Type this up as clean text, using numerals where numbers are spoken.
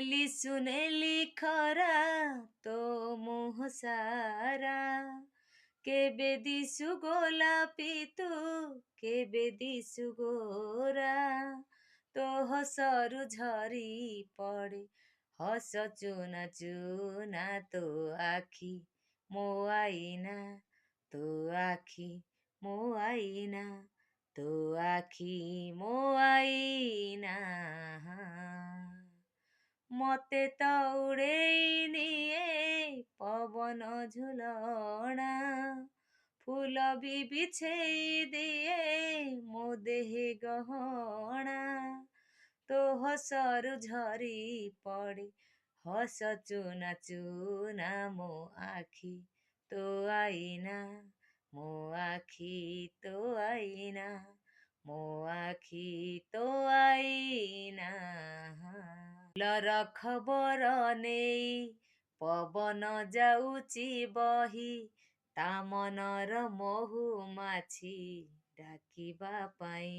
ନେଲି ସୁନେଲି ଖରା ତୋ ମୁହଁ ସାରା, କେବେ ଦିଶୁ ଗୋଲାପି ତୁ କେବେ ଦିଶୁ ଗୋରା, ତୋ ହସରୁ ଝରି ପଡ଼େ ହସ ଚୁନା ଚୁନା, ତୋ ଆଖି ମୋ ଆଇନା, ତୋ ଆଖି ମୋ ଆଇନା, ତୋ ଆଖି ମୋ ଆଇନା। ମତେ ତ ଉଡ଼େଇ ନିଏ ପବନ ଝୁଲଣା, ଫୁଲ ବି ବିଛେଇ ଦିଏ ମୋ ଦେହେ ଗହଣା, ତୋ ହସରୁ ଝରି ପଡ଼େ ହସ ଚୁନା ଚୁନା, ମୋ ଆଖି ତୋ ଆଇନା, ମୋ ଆଖି ତୋ ଆଇନା, ମୋ ଆଖି ତୋ ଆଇନା। ଫୁଲର ଖବର ନେଇ ପବନ ଯାଉଛି ବହି, ତା ମନର ମହୁମାଛି ଡାକିବା ପାଇଁ।